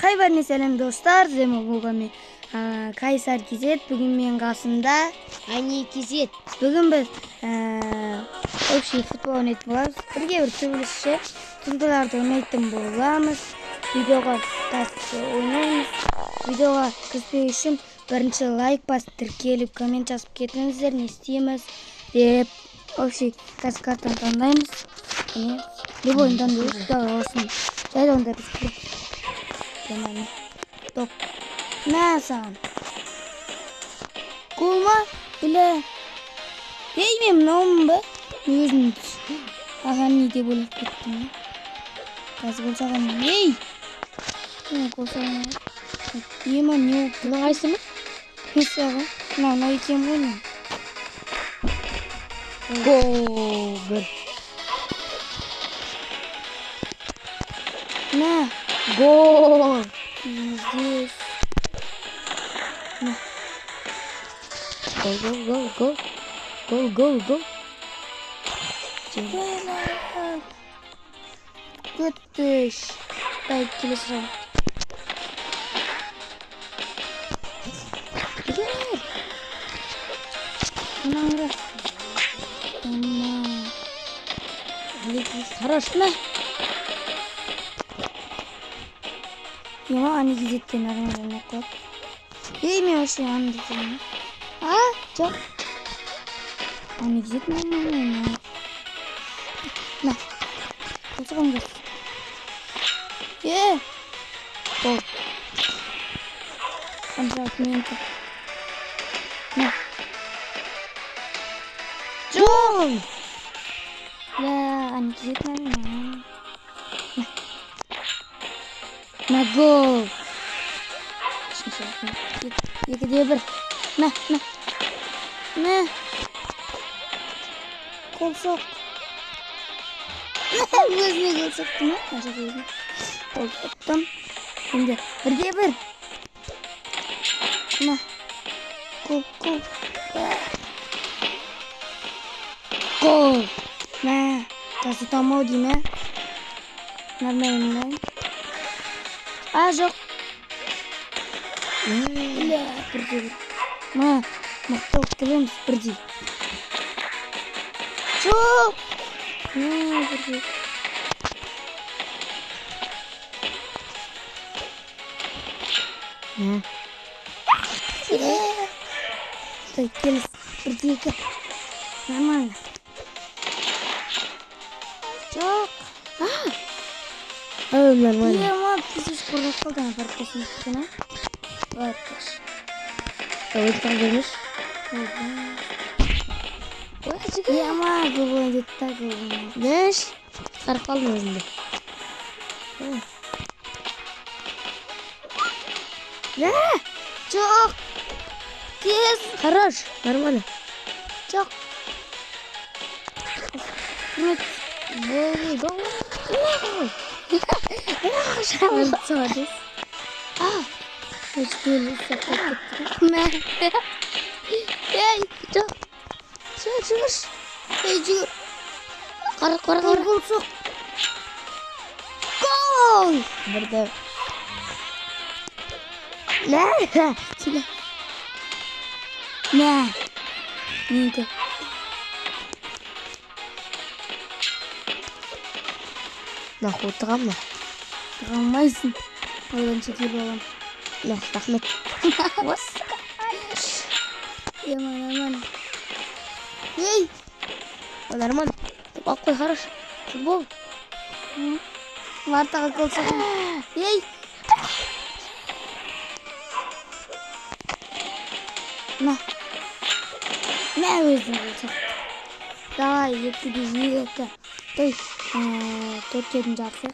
Хайбарны сәлем достар, Зема болгон Кайсар Кизет, бүгүн менин касымда Ани Кизет. Бүгүн биз общий футбол ойнойт болобуз. Бирге бир төбөлүшчү тундуларды ойнойтун болобуз. Видеого ойнойбуз. Видеого киришпеш үчүн биринчи лайк басып, тиркелип, коммент жазып кетиңиздер, не истейбиз деп общий картаны тандайбыз. Любой тандайбыз, дагы болсун. Жайда онда биз топ. Насан. Кулма или мен мынауым ба? Өзүм ага не деп ойлоп кеттим. Казыр болсаган эй. Болсаган. Ема не Мына кайсымы? Мисага. Мына экен го. Гол. На. Гол. Здесь. На. Гол. Көттүш. Дай келесиң. Наңра. Хорош. Ема ани Кизеттен нормально кылат. Мен вообще андыйм. Жок. Ани Кизет нормально. На. Болсаган гол. Гол. Контракт менти. На. Жол. Да, ани Кизет нормально. На гол. Екіде бір. На. Қол соқ. Өзіне қол соқты ма? Қол соқтым. Енді бірде бір. На. Қол. Қол. На. Қазы тамау дейме. Нормально. Жоқ. Бля, бірде. Мақтау келеміз бірде. Жоқ. Бірде. Стой, келіс. Бірде екі. Нормально. Жоқ. Нормально. Ема, пизиш қорғап қалдың, баркасын күткен, Баркаш. Ойттан көрмеш. Ема, бұл детта бұл. Деш. Қарып қалдың өзінде. Жоқ. Тез. Хорош. Нормально. Жоқ. Гол. Молодец. Өшкелі сәттіп. Ей, жоқ. Жүр. Ей, жүр. Қара. Гол соқ. Гол! Бірді. Сюда. На. Менікі. Нахуй тұғам. Қалмайсың. Одан шекел болам. Рахмет. Нормально. Ей! Нормально. Алып қой, хорош. Футбол. Вартаға гол соқым. Ей! На өзің гол соқ. Давай, екіде екі. Той, төрттердің жарысы.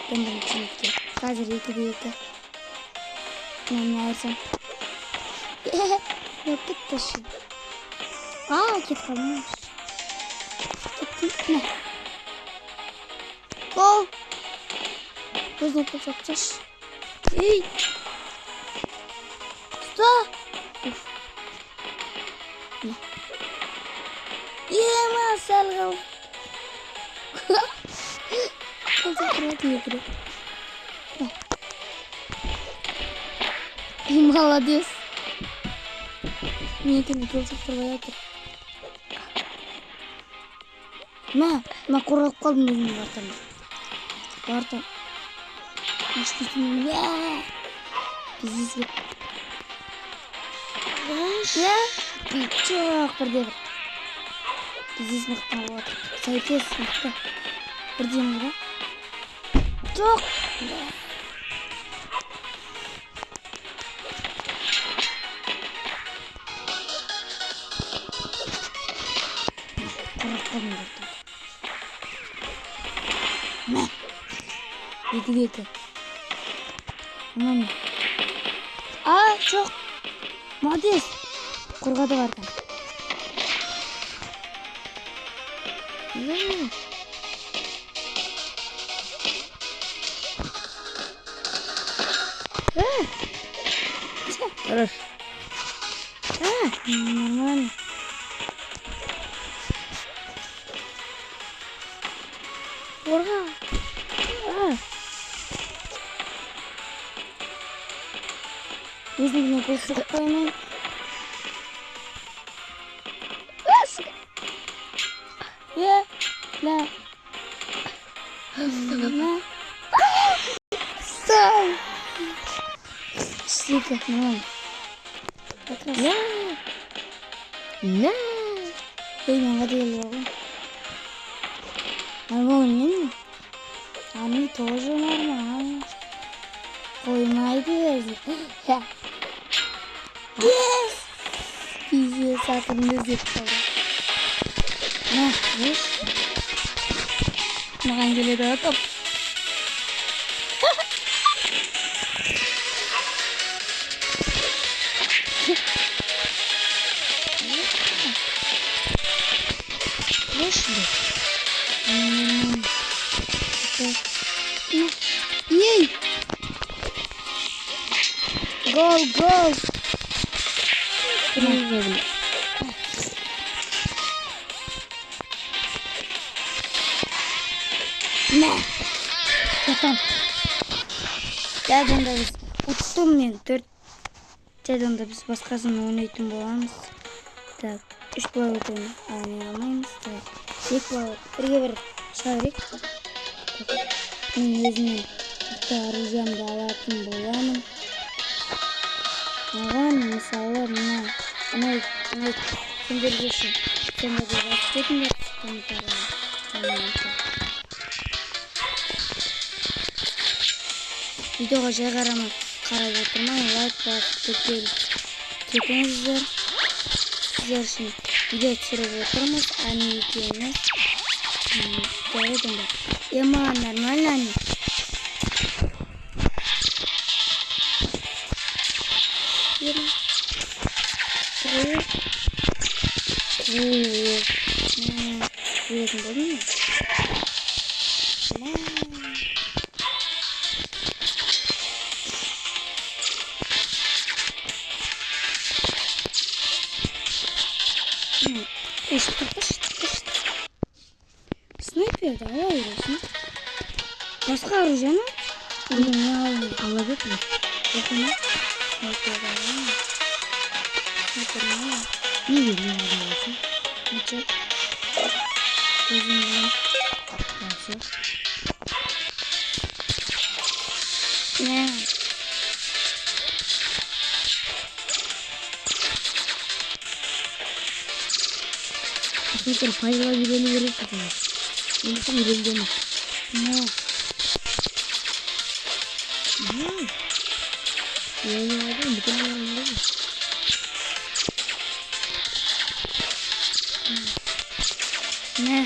Бендім чемекке. Қазір екіде екі. Не айырсам. Кетті шын. Кет қалмаш. Кеттім. Гол. Өзіне қол соқчаш. Ей! Ұста! Ема, сәл қал. Қол соқырады екіде. Молодец. Менікін көлсіп тұрбай атыр. Мен қорғап қалдым өзімді бартам. Ештесін. Пиздец. Жоқ, бірде бір. Пиздец мықтан болады. Сәйкес мықты. Бірде бір. Жоқ. Қорғап қалдым бартам. Екі. Мам. Жоқ. Молодец. Қорғады бартам. Хорош. Нормально. Қорға. Өзімден көсіп қоймын. Сай. Штика, нормально. Как раз. На. Мен қадел болған. Нормально. Они тоже нормально. Қоймайды өзі. Пиздец, ақырында іздеп қалды. Маған келеді атап. Ей! Гол! Жадында біз ұттым мен 4. Жадында біз басқасын ойнайтын боламыз. Так, 3 былай өтемін. Ойнай алмаймыз. Так, 2 былай бірге бір шыға берейік. Мен өзімнен ұтты оружиямды алатын боламын. Маған мысалы мына сендерге үшін сендерге жазып кетіңдер комментарияға. Видеоға жай қарап отырмай лайк басып кетіңіздер. Сіздер үшін видео түсіріп отырмыз. Ани екеуміз. Ема, нормально Ани? Білетін болдың ма? Снайперді ала бересің. Басқа оружиені не ала бердің? Оқыма? Снайперді ала. Снайперді ала. Не бердің? Ничего. Өзім білем. Все. Не. Снайпер пайдала үйрену керек екен. Мен үйренгенмін. Не. Үйреніп бүтін үйренгенмін. Не.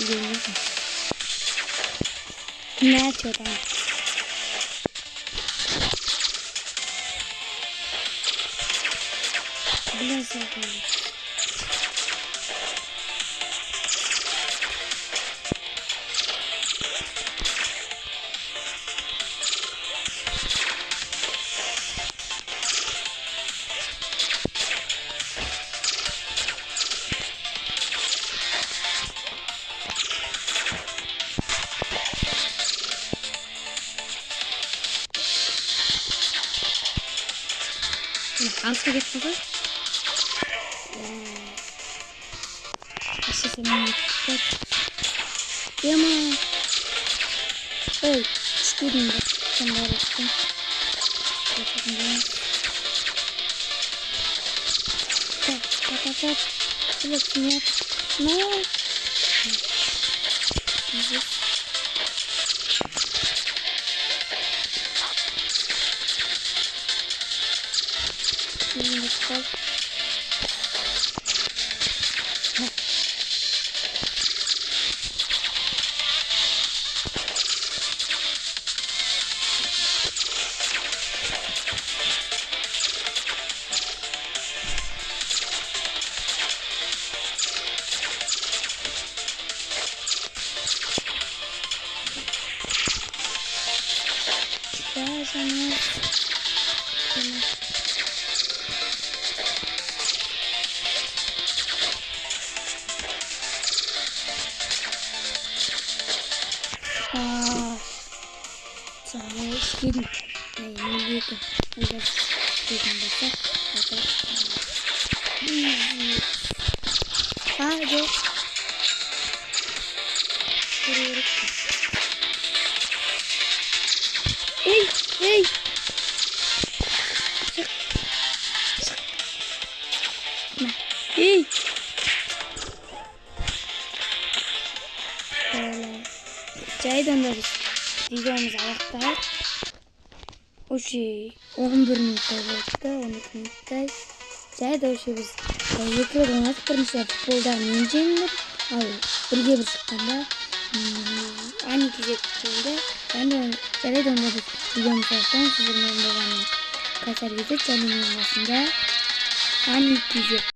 Үйренгенмін. Не, что там? Бля, забыл. Arka geç baba. Aşı senin gittik. Yama. Ey, çıkıyordum da. Sen de öğrettin. Tap. Şöyle yap. Ne? Şimdi çıkar. Ya sana. Sana istedim. Ne diyordum? Hadi dedim bak. Hadi. Hey. Hey. Böyle. Çay döndürürüz. Videomuzu ayakta. O şey 11 minutta oldu. 12 minutta. Çay da o şey biz. Ekran oynatırmışlar futboldan yeneceğimdir. Hayır. Birge bir çıktığında. Aynı diyecektiğinde. Ben de çay döndürürüz. Videomuzu ayaktan. Sizin önünde ben kaçar gidip çayın olmasında. Aynı diyecek.